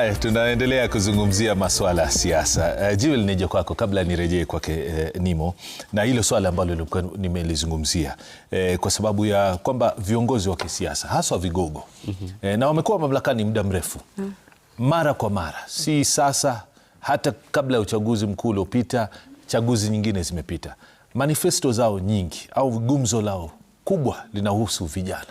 Haya, tunaendelea kuzungumzia masuala ya siasa. Jiwel, nije kwako kabla nirejee kwake Nimo, na hilo swala ambalo nimelizungumzia kwa sababu ya kwamba viongozi wa kisiasa haswa vigogo na wamekuwa mamlakani muda mrefu mara kwa mara, si sasa, hata kabla ya uchaguzi mkuu uliopita, chaguzi nyingine zimepita, manifesto zao nyingi au gumzo lao kubwa linahusu vijana.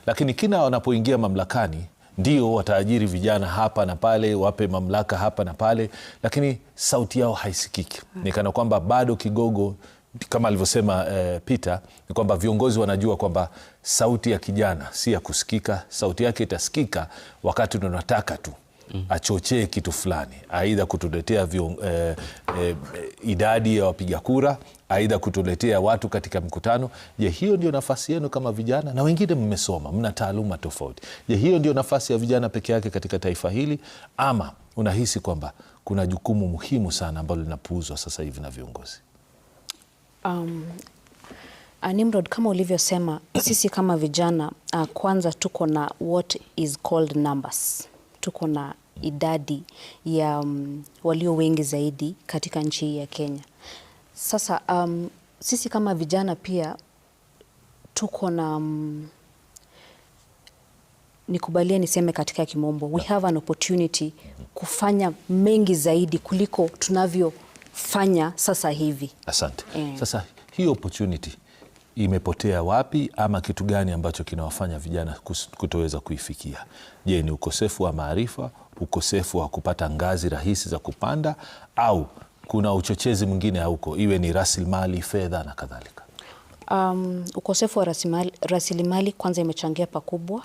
Lakini kina wanapoingia mamlakani ndio wataajiri vijana hapa na pale, wape mamlaka hapa na pale, lakini sauti yao haisikiki. Ni kana kwamba bado kigogo, kama alivyosema Peter, ni kwamba viongozi wanajua kwamba sauti ya kijana si ya kusikika. Sauti yake itasikika wakati tunataka tu achochee kitu fulani, aidha kutuletea idadi ya wapiga kura, aidha kutuletea watu katika mkutano. Je, hiyo ndio nafasi yenu kama vijana? Na wengine mmesoma, mna taaluma tofauti. Je, hiyo ndio nafasi ya vijana peke yake katika taifa hili, ama unahisi kwamba kuna jukumu muhimu sana ambalo linapuuzwa sasa hivi na viongozi? Nimrod, kama ulivyosema, sisi kama vijana kwanza tuko na what is called numbers. Tuko na idadi ya walio wengi zaidi katika nchi hii ya Kenya. Sasa sisi kama vijana pia tuko na nikubalie niseme katika kimombo, we have an opportunity kufanya mengi zaidi kuliko tunavyofanya sasa hivi. Asante. Sasa hiyo opportunity imepotea wapi, ama kitu gani ambacho kinawafanya vijana kutoweza kuifikia? Je, ni ukosefu wa maarifa, ukosefu wa kupata ngazi rahisi za kupanda, au kuna uchochezi mwingine huko, iwe ni rasilimali, fedha na kadhalika? Ukosefu wa rasilimali kwanza imechangia pakubwa.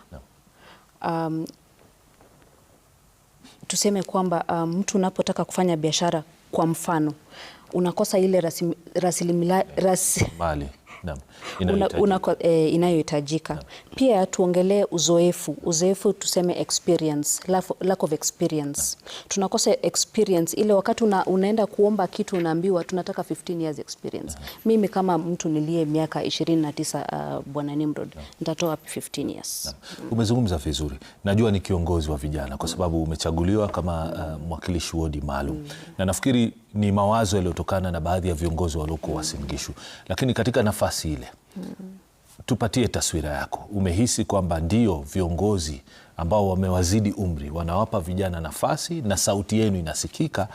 Tuseme kwamba mtu unapotaka kufanya biashara, kwa mfano, unakosa ile rasilimali inayohitajika. Pia tuongelee uzoefu, tuseme experience, lack of experience. Tunakosa experience ile wakati unaenda kuomba kitu unaambiwa tunataka 15 years experience. Mimi kama mtu nilie miaka 29, Bwana Nimrod, nitatoa wapi 15 years? Umezungumza vizuri. Najua ni kiongozi wa vijana kwa sababu umechaguliwa kama mwakilishi wodi maalum. Na nafikiri ni mawazo yaliyotokana na baadhi ya viongozi waliokuwa Uasin Gishu. Lakini katika nafasi ile, tupatie taswira yako. Umehisi kwamba ndio viongozi ambao wamewazidi umri wanawapa vijana nafasi na sauti yenu inasikika,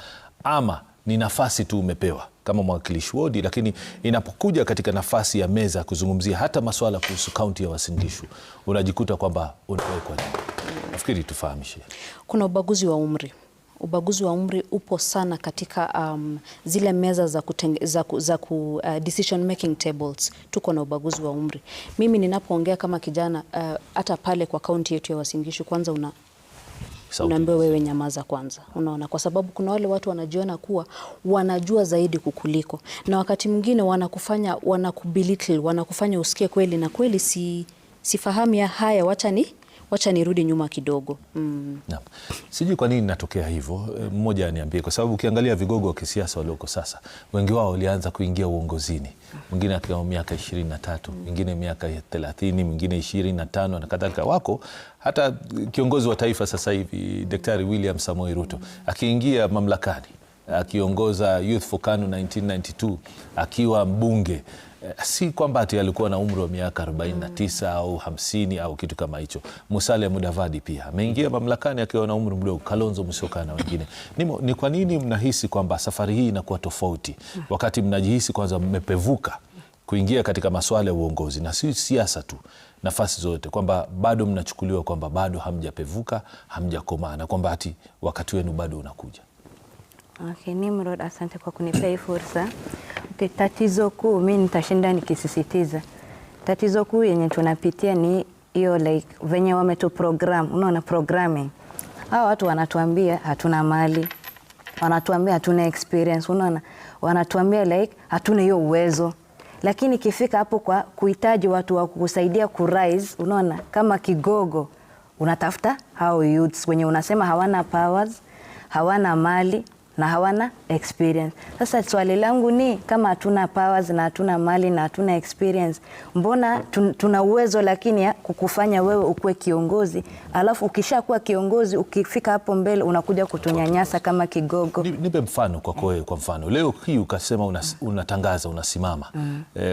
ama ni nafasi tu umepewa kama mwakilishi wodi, lakini inapokuja katika nafasi ya meza kuzungumzia hata masuala kuhusu kaunti ya Uasin Gishu unajikuta kwamba unawekwa nyuma? Nafikiri tufahamishe. Kuna ubaguzi wa umri. Ubaguzi wa umri upo sana katika zile meza za decision making tables. Tuko na ubaguzi wa umri. Mimi ninapoongea kama kijana, hata pale kwa kaunti yetu ya Uasin Gishu, kwanza unaambiwa wewe nyamaza kwanza. Unaona, kwa sababu kuna wale watu wanajiona kuwa wanajua zaidi kukuliko, na wakati mwingine wanakubelittle, wanakufanya usikie kweli na kweli sifahamu ya haya, wacha nirudi nyuma kidogo. Sijui kwa nini natokea hivyo. Mmoja aniambie, kwa sababu ukiangalia vigogo wa kisiasa walioko sasa, wengi wao walianza kuingia uongozini, mwingine akiwa miaka 23, mwingine miaka 30, mwingine 25 na kadhalika. Wako hata kiongozi wa taifa sasa hivi Daktari William Samoei Ruto akiingia mamlakani, akiongoza Youth for KANU 1992, akiwa mbunge, si kwamba ati alikuwa na umri wa miaka 49 au 50 au kitu kama hicho. Musalia Mudavadi pia ameingia mamlakani akiwa na umri mdogo, Kalonzo Musyoka na wengine. Ni kwa nini mnahisi kwamba safari hii inakuwa tofauti, wakati mnajihisi kwanza mmepevuka kuingia katika masuala ya uongozi na si siasa tu, nafasi zote, kwamba bado mnachukuliwa kwamba bado hamjapevuka, hamjakomaa, na kwamba ati wakati wenu bado unakuja? Okay, Nimrod, asante kwa kunipea hii fursa. Tatizo kuu, mimi nitashinda nikisisitiza, tatizo kuu yenye tunapitia ni hiyo venye wametuprogram. Unaona programming, hao watu wanatuambia hatuna mali, wanatuambia hatuna experience, unaona, wanatuambia hatuna hiyo uwezo, lakini ikifika hapo kwa kuhitaji watu wa kukusaidia kurise, unaona, kama kigogo unatafuta hao youths wenye unasema hawana powers, hawana mali na hawana experience. Sasa swali langu ni kama hatuna powers na hatuna mali na hatuna experience, mbona tuna uwezo lakini ya kukufanya wewe ukue kiongozi, alafu ukishakuwa kiongozi ukifika hapo mbele unakuja kutunyanyasa kama kigogo. Nipe mfano kwa mfano leo hii ukasema unatangaza unasimama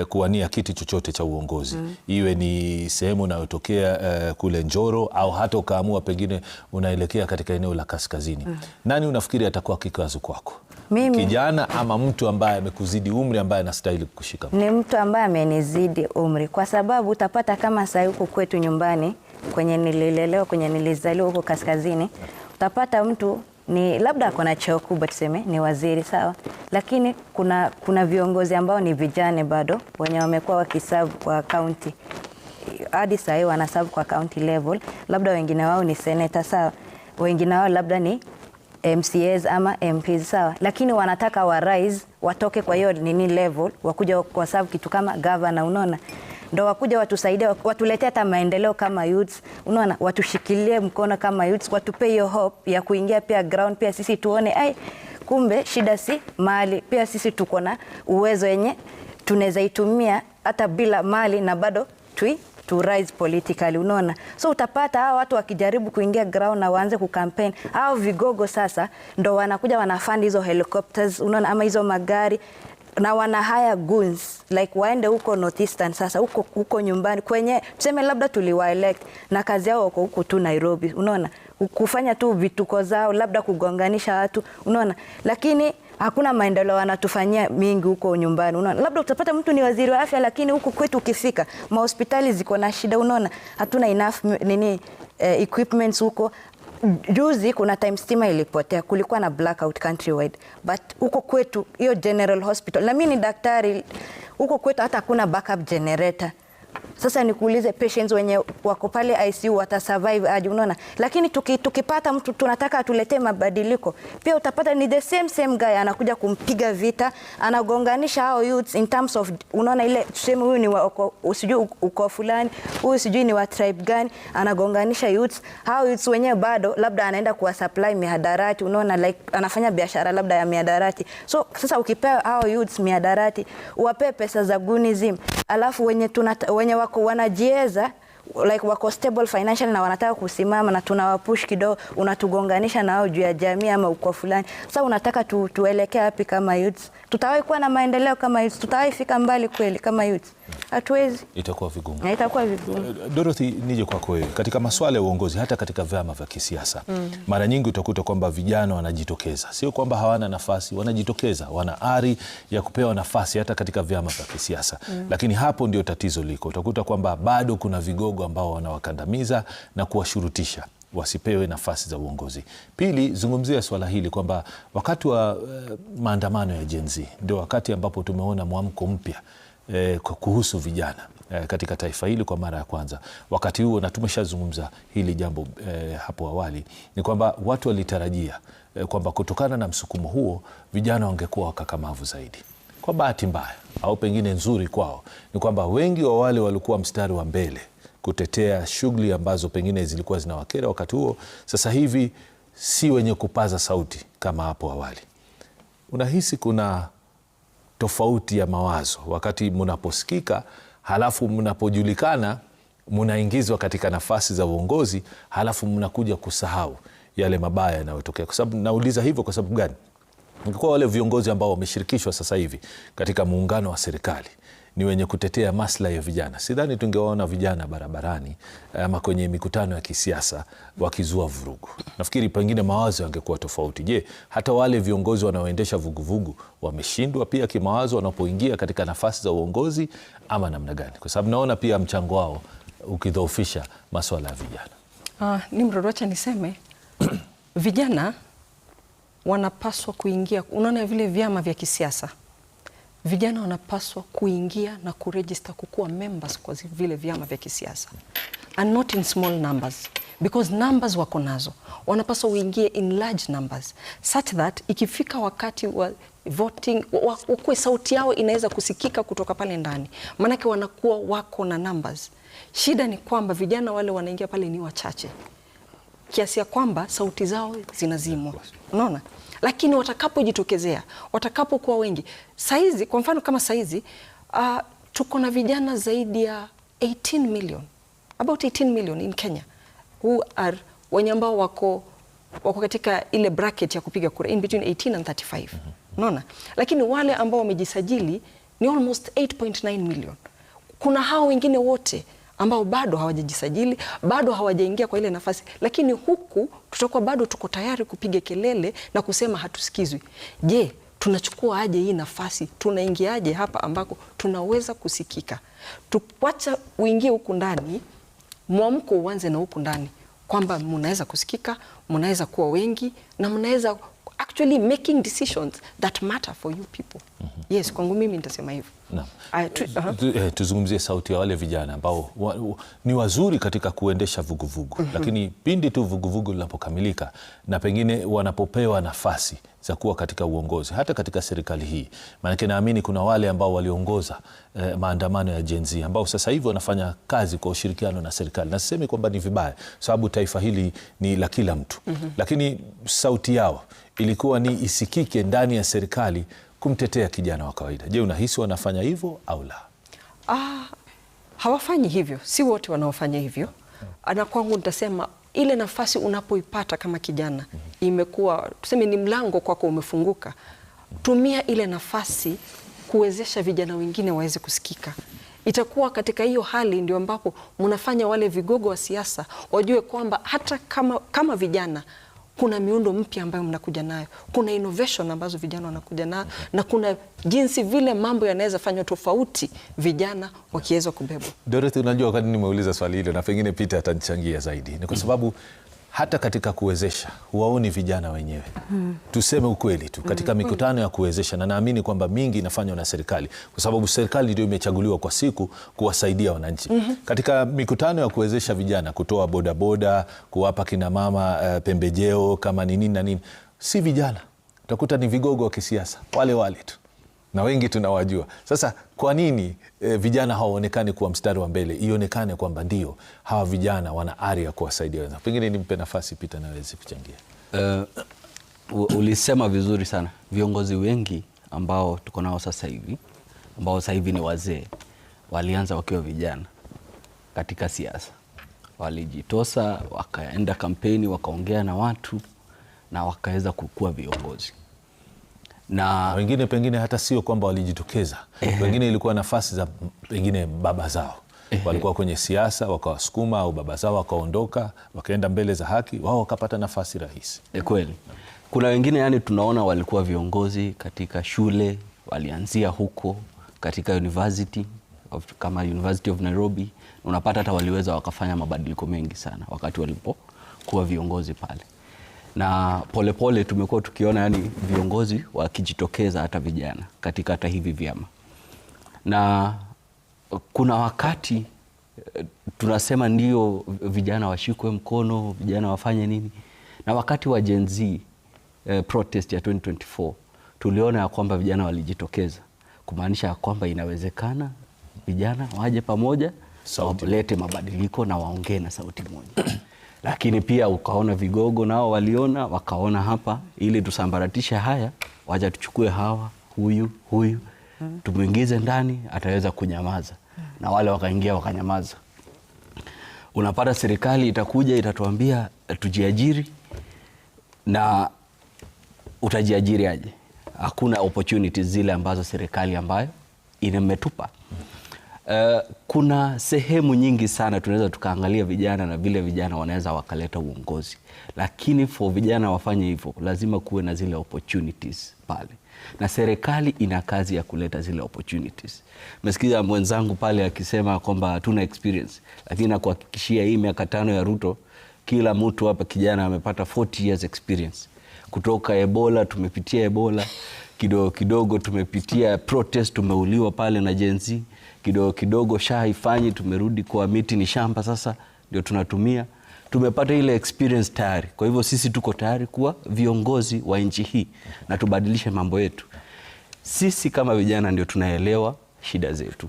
kuwania kiti chochote cha uongozi, iwe ni sehemu unayotokea kule Njoro au hata ukaamua pengine unaelekea katika eneo la kaskazini. Nani unafikiri atakuwa kikazu kwako? Mimi. Kijana ama mtu ambaye amekuzidi umri ambaye anastahili kukushika? Ni mtu ambaye amenizidi umri, kwa sababu utapata kama sasa huko kwetu nyumbani kwenye nililelewa, kwenye nilizaliwa huko kaskazini, utapata mtu ni labda akona cheo kubwa, tuseme ni waziri, sawa, lakini kuna viongozi ambao ni vijana bado wenye wamekuwa wakiserve kwa county hadi sasa wanaserve kwa county level, labda wengine wao ni senator, sawa, wengine wao labda ni MCAs ama MPs, sawa, lakini wanataka wa rise watoke kwa hiyo nini level wakuja kwa sababu kitu kama governor, unaona, ndo wakuja watusaidie, watuletee hata maendeleo kama youths, unaona, watushikilie mkono kama youths, watupe hiyo hope ya kuingia pia ground, pia sisi tuone kumbe shida si mali, pia sisi tuko na uwezo yenye tunaweza itumia hata bila mali na bado to rise politically, unaona. So utapata hao watu wakijaribu kuingia ground na waanze kucampaign, hao vigogo sasa ndo wanakuja wanafund hizo helicopters, unaona, ama hizo magari, na wana hire goons like waende huko Northeastern, sasa huko nyumbani kwenye tuseme labda tuliwaelect na kazi yao huko tu Nairobi, unaona, kufanya tu vituko zao, labda kugonganisha watu, unaona, lakini hakuna maendeleo wanatufanyia mingi huko nyumbani, unaona. Labda utapata mtu ni waziri wa afya, lakini huku kwetu ukifika mahospitali ziko na shida, unaona, hatuna enough equipments huko. Juzi kuna time stima ilipotea, kulikuwa na blackout countrywide, but huko kwetu hiyo General Hospital, na mimi ni daktari, huko kwetu hata hakuna backup generator. Sasa nikuulize, patients wenye wako pale ICU watasurvive aje, unaona? Lakini tukipata mtu tunataka atuletee mabadiliko, pia utapata ni the same guy anakuja kumpiga vita, anagonganisha hao youths in terms of, unaona, ile tuseme huyu ni sijui uko fulani, huyu sijui ni wa tribe gani, anagonganisha youths. Hao youths wenyewe bado labda anaenda kuwa supply mihadarati, unaona, like anafanya biashara labda ya mihadarati. So sasa ukipewa hao youths mihadarati, uwape pesa za gunism, alafu wenye wako wanajieza like wako stable financial na wanataka kusimama na tunawapush kidogo, unatugonganisha nao juu ya jamii ama uko fulani. Sasa unataka tuelekea wapi kama youths? Tutawahi kuwa na maendeleo kama youths? Tutawahi fika mbali kweli kama youths? Hatuwezi. Itakuwa vigumu. Itakuwa vigumu. Dorothy, nije kwako wewe. Katika masuala ya uongozi, hata katika vyama vya kisiasa, mara nyingi utakuta kwamba vijana wanajitokeza. Sio kwamba hawana nafasi, wanajitokeza, wana ari ya kupewa nafasi hata katika vyama vya kisiasa. Lakini hapo ndio tatizo liko. Utakuta kwamba bado kuna vigogo ambao wanawakandamiza na kuwashurutisha wasipewe nafasi za uongozi. Pili, zungumzia swala hili kwamba wakati wa maandamano ya Gen Z ndio wakati ambapo tumeona mwamko mpya kuhusu vijana katika taifa hili kwa mara ya kwanza. Wakati huo, na tumeshazungumza hili jambo hapo awali, ni kwamba watu walitarajia kwamba kutokana na msukumo huo vijana wangekuwa wakakamavu zaidi. Kwa bahati mbaya au pengine nzuri kwao ni kwamba wengi wa wale walikuwa mstari wa mbele kutetea shughuli ambazo pengine zilikuwa zinawakera wakati huo, sasa hivi si wenye kupaza sauti kama hapo awali. Unahisi kuna tofauti ya mawazo wakati mnaposikika, halafu mnapojulikana mnaingizwa katika nafasi za uongozi, halafu mnakuja kusahau yale mabaya yanayotokea? Kwa sababu nauliza hivyo kwa sababu gani? Ingekuwa wale viongozi ambao wameshirikishwa sasa hivi katika muungano wa serikali ni wenye kutetea maslahi ya vijana, sidhani tungewaona vijana barabarani ama kwenye mikutano ya kisiasa wakizua vurugu. Nafikiri pengine mawazo yangekuwa tofauti. Je, hata wale viongozi wanaoendesha vuguvugu wameshindwa pia kimawazo wanapoingia katika nafasi za uongozi ama namna gani? Kwa sababu naona pia mchango wao ukidhoofisha masuala ya vijana. Nimrod, wacha niseme vijana wanapaswa kuingia, unaona vile vyama vya kisiasa, vijana wanapaswa kuingia na kuregister kukuwa members kwa vile vyama vya kisiasa, and not in small numbers, because numbers wako nazo. Wanapaswa uingie in large numbers such that ikifika wakati wa voting wakue sauti yao inaweza kusikika kutoka pale ndani, maanake wanakuwa wako na numbers. Shida ni kwamba vijana wale wanaingia pale ni wachache. kiasi ya kwamba sauti zao zinazimwa, unaona. Lakini watakapojitokezea, watakapokuwa wengi, saizi kwa mfano kama saizi tuko na vijana zaidi ya 18 million, about 18 million in Kenya who are wenye ambao wako katika ile bracket ya kupiga kura in between 18 and 35, unaona. Lakini wale ambao wamejisajili ni almost 8.9 million. Kuna hao wengine wote ambao bado hawajajisajili, bado hawajaingia kwa ile nafasi, lakini huku tutakuwa bado tuko tayari kupiga kelele na kusema hatusikizwi. Je, tunachukua aje hii nafasi? Tunaingiaje hapa ambako tunaweza kusikika? Tuwacha uingie huku ndani, mwamko uanze na huku ndani, kwamba mnaweza kusikika, mnaweza kuwa wengi na mnaweza actually making decisions that matter for you people. Yes, kwangu mimi nitasema hivyo. Tuzungumzie sauti ya wale vijana ambao ni wazuri katika kuendesha vuguvugu, lakini pindi tu vuguvugu linapokamilika na pengine wanapopewa nafasi za kuwa katika uongozi, hata katika serikali hii. Maana naamini kuna wale ambao waliongoza maandamano ya Gen Z ambao sasa hivi wanafanya kazi kwa ushirikiano na serikali. Na sisemi kwamba ni vibaya, sababu taifa hili ni la kila mtu. Lakini sauti yao ilikuwa ni isikike ndani ya serikali kumtetea kijana wa kawaida. Je, unahisi wanafanya hivyo au la? Hawafanyi hivyo, si wote wanaofanya hivyo. Na kwangu nitasema ile nafasi unapoipata kama kijana imekuwa tuseme ni mlango kwako umefunguka. Tumia ile nafasi kuwezesha vijana wengine waweze kusikika. Itakuwa katika hiyo hali ndio ambapo mnafanya wale vigogo wa siasa wajue kwamba hata kama vijana kuna miundo mpya ambayo mnakuja nayo, kuna innovation ambazo vijana wanakuja nayo, na kuna jinsi vile mambo yanaweza fanywa tofauti vijana wakiweza kubebwa. Dorothy, unajua wakati nimeuliza swali hilo na pengine Peter atanichangia zaidi, ni kwa sababu hata katika kuwezesha huwaoni vijana wenyewe. Tuseme ukweli tu, katika mikutano ya kuwezesha, na naamini kwamba mingi inafanywa na serikali, kwa sababu serikali ndio imechaguliwa kwa siku kuwasaidia wananchi. Katika mikutano ya kuwezesha vijana, kutoa bodaboda, kuwapa kina mama pembejeo kama ni nini na nini, si vijana, utakuta ni vigogo wa kisiasa wale tu, na wengi tunawajua. Sasa kwa nini vijana hawaonekani kuwa mstari wa mbele, ionekane kwamba ndio hawa vijana wana ari ya kuwasaidia wenzao? Pengine nimpe nafasi Peter naweze kuchangia. Ulisema vizuri sana. Viongozi wengi ambao tuko nao sasa hivi, ambao sasa hivi ni wazee, walianza wakiwa vijana katika siasa. Walijitosa, wakaenda kampeni, wakaongea na watu na wakaweza kukua viongozi. Na wengine pengine hata sio kwamba walijitokeza. Wengine ilikuwa nafasi za pengine baba zao. Walikuwa kwenye siasa, wakawasukuma, au baba zao wakaondoka, wakaenda mbele za haki, wao wakapata nafasi rahisi. Kweli. Kuna wengine yani tunaona walikuwa viongozi katika shule, walianzia huko katika university kama University of Nairobi. Unapata hata waliweza wakafanya mabadiliko mengi sana wakati walipokuwa viongozi pale. Na polepole tumekuwa tukiona yani viongozi wakijitokeza hata vijana katika hata hivi vyama. Na kuna wakati tunasema ndio vijana washikwe mkono, vijana wafanye nini. Na wakati wa Gen Z protest ya 2024 tuliona ya kwamba vijana walijitokeza, kumaanisha ya kwamba inawezekana vijana waje pamoja, walete mabadiliko na waongee na sauti moja. Lakini pia ukaona vigogo nao waliona, wakaona hapa ili tusambaratishe haya, waja tuchukue hawa, huyu tumuingize ndani, ataweza kunyamaza. Na wale wakaingia wakanyamaza. Unapata serikali itakuja itatuambia tujiajiri, na utajiajiri aje? Hakuna opportunities zile ambazo serikali ambayo imetupa. Kuna sehemu nyingi sana tunaweza tukaangalia vijana na vile vijana wanaweza wakaleta uongozi, lakini for vijana wafanye hivyo lazima kuwe na zile opportunities pale, na serikali ina kazi ya kuleta zile opportunities. Mesikiza mwenzangu pale akisema kwamba hatuna experience, lakini nakuhakikishia hii miaka 5 ya Ruto, kila mtu hapa kijana amepata 40 years experience. Kutoka Ebola, tumepitia Ebola, kidogo kidogo tumepitia protest, tumeuliwa pale na Gen Z, kidogo kidogo haifanyi, tumerudi kwa miti ni shamba, sasa ndio tunatumia. Tumepata ile experience tayari. Kwa hivyo sisi tuko tayari kuwa viongozi wa nchi hii na tubadilishe mambo yetu. Sisi kama vijana ndio tunaelewa shida zetu.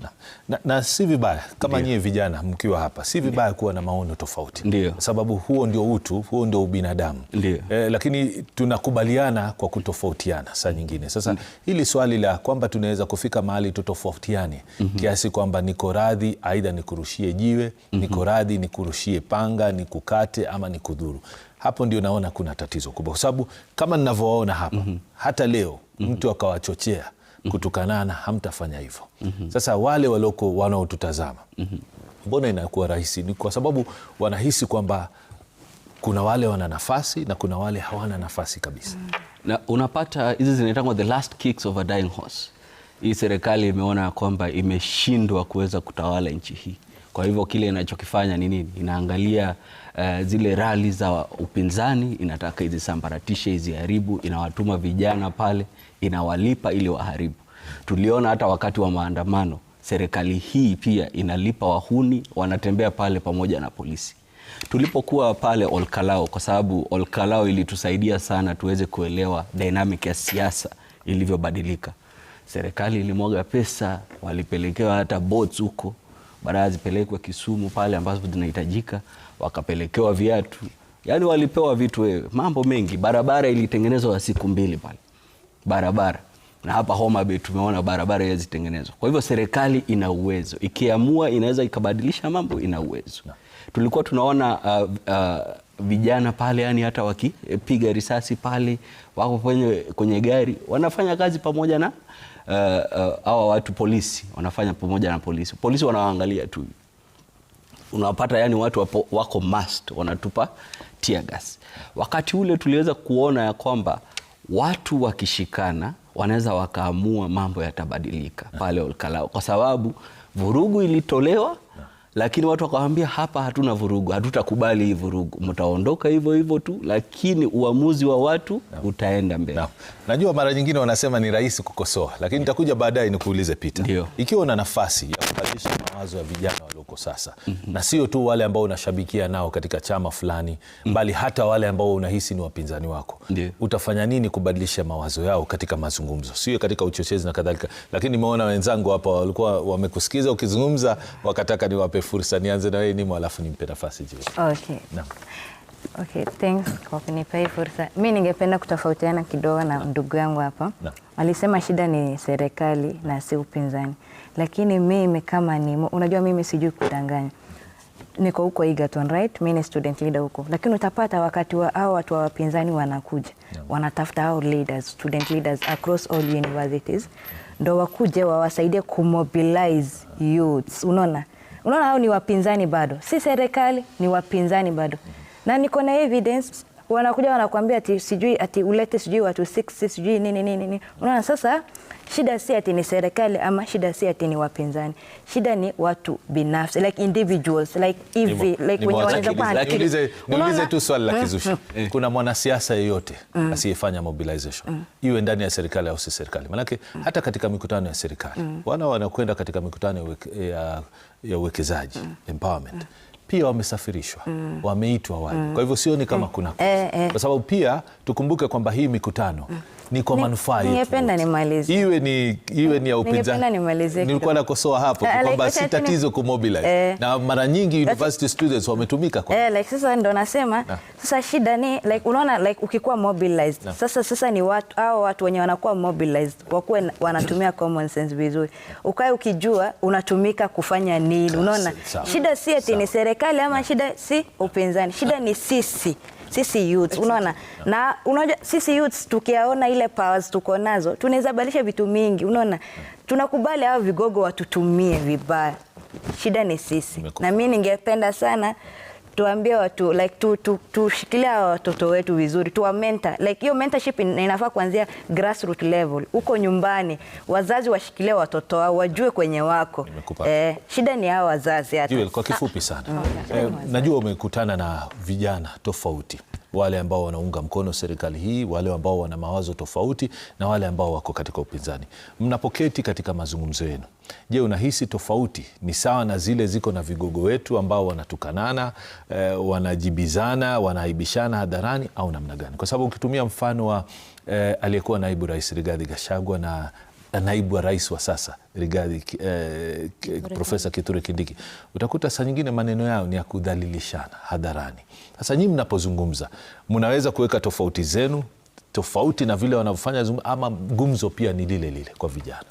Na si vibaya kama nyie vijana mkiwa hapa, si vibaya kuwa na maono tofauti. Ndiyo. Sababu huo ndio utu, huo ndio ubinadamu. Lakini tunakubaliana kwa kutofautiana saa nyingine. Sasa hili swali la kwamba tunaweza kufika mahali tutofautiane kiasi kwamba niko radhi aidha nikurushie jiwe, niko radhi nikurushie panga, nikukate ama nikudhuru. Hapo ndio naona kuna tatizo kubwa, kwa sababu kama ninavyoona hapa hata leo mtu akawachochea kutukanana, hamtafanya hivyo. Sasa wale waloko wanaotutazama, mbona inakuwa rahisi? Ni kwa sababu wanahisi kwamba kuna wale wana nafasi na kuna wale hawana nafasi kabisa. Na unapata hizi zinaitwa the last kicks of a dying horse. Hii serikali imeona kwamba imeshindwa kuweza kutawala nchi hii. Kwa hivyo kile inachokifanya ni nini? Inaangalia zile rali za upinzani, inataka izisambaratishe, iziharibu, inawatuma vijana pale, inawalipa ili waharibu. Tuliona hata wakati wa maandamano, serikali hii pia inalipa wahuni, wanatembea pale pamoja na polisi. Tulipokuwa pale Olkalao, kwa sababu Olkalao ilitusaidia sana tuweze kuelewa dynamic ya siasa ilivyobadilika. Serikali ilimwaga pesa, walipelekewa hata boats huko, baadaye zipelekwe Kisumu pale ambazo zinahitajika, wakapelekewa viatu. Yaani walipewa vitu mambo mengi. Barabara ilitengenezwa siku 2 pale. Barabara. Na hapa Homa Bay tumeona barabara yazitengenezwa. Kwa hivyo serikali ina uwezo. Ikiamua inaweza ikabadilisha mambo, ina uwezo. Tulikuwa tunaona vijana pale, yani hata wakipiga risasi pale, wako kwenye gari, wanafanya kazi pamoja na hawa watu polisi, wanafanya pamoja na polisi. Polisi wanaangalia tu. Unapata yani watu wako masked, wanatupa tear gas. Wakati ule tuliweza kuona ya kwamba watu wakishikana wanaweza wakaamua mambo yatabadilika pale Olkalao, kwa sababu vurugu ilitolewa, lakini watu wakawaambia hapa hatuna vurugu, hatutakubali hii vurugu, mtaondoka hivyo hivyo tu, lakini uamuzi wa watu utaenda mbele. Najua mara nyingine wanasema ni rahisi kukosoa, lakini nitakuja baadaye nikuulize Peter. Ikiwa una nafasi ya kubadilisha mawazo ya vijana walioko sasa, na sio tu wale ambao unashabikia nao katika chama fulani, bali hata wale ambao unahisi ni wapinzani wako, utafanya nini kubadilisha mawazo yao katika mazungumzo, sio katika uchochezi na kadhalika? Lakini nimeona wenzangu hapa walikuwa wamekusikiza ukizungumza, wakataka niwape fursa. Nianze na wewe Nimo, alafu nimpe nafasi jibu. Okay, thanks kwa kunipa hii fursa. Mimi ningependa kutofautiana kidogo na ndugu yangu hapa. Alisema shida ni serikali na si upinzani. Lakini mimi kama Nimo, unajua mimi sijui kudanganya. Niko huko Egerton, right? Mimi ni student leader huko. Lakini utapata wakati wa hao watu wa wapinzani wanakuja, wanatafuta hao leaders, student leaders across all universities, ndio wakuje wawasaidie kumobilize youths. Unaona hao ni wapinzani bado, si serikali, ni wapinzani bado. Na niko na evidence, wanakuja wanakuambia ati sijui ati ulete sijui watu 6 sijui nini. Unaona sasa shida si ati ni serikali ama shida si ati ni wapinzani. Shida ni watu binafsi, like individuals, like hivi, like wenye wanaweza bana. Niulize tu swali la kizushi. Kuna mwanasiasa yeyote asiyefanya mobilization, iwe ndani ya serikali au si serikali? Manake hata katika mikutano ya serikali, wanakwenda katika mikutano ya uwekezaji, empowerment, pia wamesafirishwa, wameitwa wale. Kwa hivyo sioni kama kuna kwa sababu pia tukumbuke kwamba hii mikutano ni kwa manufaa yetu. Ningependa nimalize. Iwe ni ya upinzani. Nilikuwa nakosoa hapo kwamba si tatizo kumobilize. Na mara nyingi university students wametumika kwa. Like sasa ndo nasema sasa shida ni like unaona like ukikuwa mobilized. Sasa ni watu wenye wanakuwa mobilized wakuwe wanatumia common sense vizuri. Ukae ukijua unatumika kufanya nini. Unaona shida si eti ni serikali ama shida si upinzani. Shida ni sisi youths, unaona. Na unajua sisi youths tukiaona ile powers tuko nazo, tunaweza badilisha vitu mingi, unaona. Tunakubali hao vigogo watutumie vibaya. Shida ni sisi. Na mimi ningependa sana tuambie watu like tushikilia watoto wetu vizuri, tuwa mentor. Like hiyo mentorship inafaa kuanzia grassroots level. Uko nyumbani, wazazi washikilie watoto wao, wajue kwenye wako. Shida ni hao wazazi hata. Jiwe, kwa kifupi sana. Najua umekutana na vijana tofauti. Wale ambao wanaunga mkono serikali hii, wale ambao wana mawazo tofauti na wale ambao wako katika upinzani. Mnapoketi katika mazungumzo yenu, je, unahisi tofauti ni sawa na zile ziko na vigogo wetu ambao wanatukanana, wanajibizana, wanaaibishana hadharani, au namna gani? Kwa sababu ukitumia mfano wa aliyekuwa naibu rais Rigathi Gachagua na naibu wa rais wa sasa Rigathi Profesa Kithure Kindiki, utakuta saa nyingine maneno yao ni ya kudhalilishana hadharani. Sasa nyinyi mnapozungumza, mnaweza kuweka tofauti zenu tofauti na vile wanavyofanya, ama gumzo pia ni lile lile kwa vijana?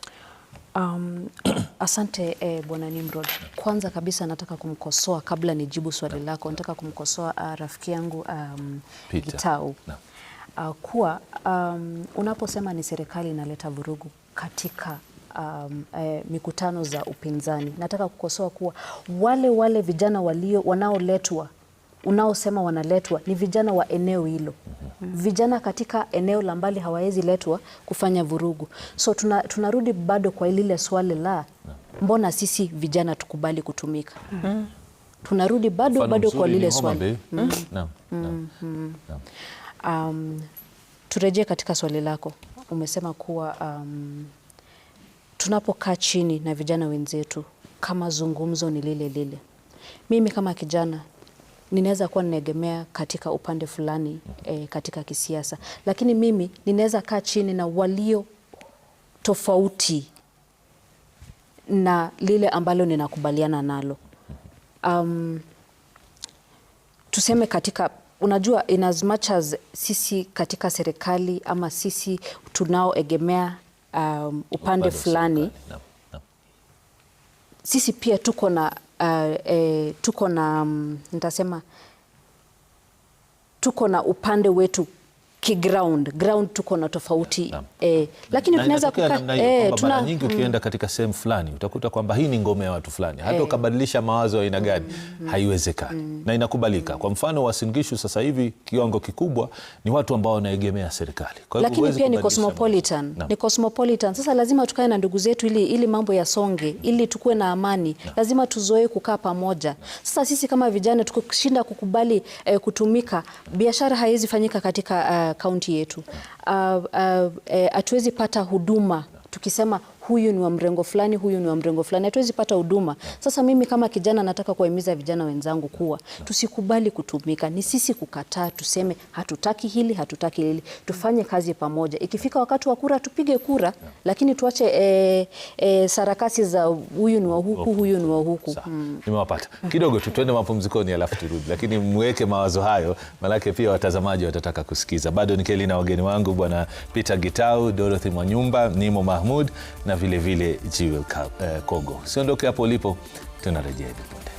Asante Bwana Nimrod. Kwanza kabisa nataka kumkosoa kabla nijibu swali lako. Nataka kumkosoa rafiki yangu Gitau kuwa unaposema ni serikali inaleta vurugu katika mikutano za upinzani, nataka kukosoa kuwa wale vijana wanaoletwa, unaosema wanaletwa ni vijana wa eneo hilo. Vijana katika eneo la mbali hawawezi letwa kufanya vurugu. So tunarudi bado kwa lile swali la mbona sisi vijana tukubali kutumika. Tunarudi bado kwa lile swali. Turejee katika swali lako. Umesema kuwa tunapokaa chini na vijana wenzetu kama zungumzo ni lile lile. Mimi kama kijana ninaweza kuwa ninaegemea katika upande fulani katika kisiasa, lakini mimi ninaweza kaa chini na walio tofauti na lile ambalo ninakubaliana nalo. Tuseme katika, unajua, in as much as sisi katika serikali ama sisi tunaoegemea upande fulani, sisi pia tuko na nitasema tuko na upande wetu ground tuko na tofauti lakini tunaweza mara nyingi ukienda katika sehemu fulani utakuta kwamba hii ni ngome ya watu fulani, hata ukabadilisha mawazo ya aina gani haiwezekani na inakubalika. Kwa mfano Uasin Gishu sasa hivi kiwango kikubwa ni watu ambao wanaegemea serikali, kwa hivyo lakini pia ni cosmopolitan. Sasa lazima tukae na ndugu zetu ili mambo yasonge, ili tukue na amani. Lazima tuzoee kukaa pamoja. Sasa sisi kama vijana tukishinda kukubali kutumika, biashara haiwezi fanyika katika kaunti yetu. Hatuwezi pata huduma tukisema huyu ni wa mrengo fulani, huyu ni wa mrengo fulani, hatuwezi pata huduma. Sasa mimi kama kijana nataka kuwahimiza vijana wenzangu kuwa tusikubali kutumika. Ni sisi kukataa, tuseme hatutaki hili, hatutaki hili. Tufanye kazi pamoja. Ikifika wakati wa kura tupige kura, lakini tuache sarakasi za huyu ni wa huku, huyu ni wa huku. Nimewapata. Kidogo tuende mapumzikoni alafu turudi. Lakini mweke mawazo hayo, malaki pia watazamaji watataka kusikiza. Bado nikeli na wageni wangu Bwana Peter Gitau, Dorothy Mwanyumba, Nimo Mahmud na vile Jewel Kogo. Siondoke hapo ulipo, tunarejea hivi punde.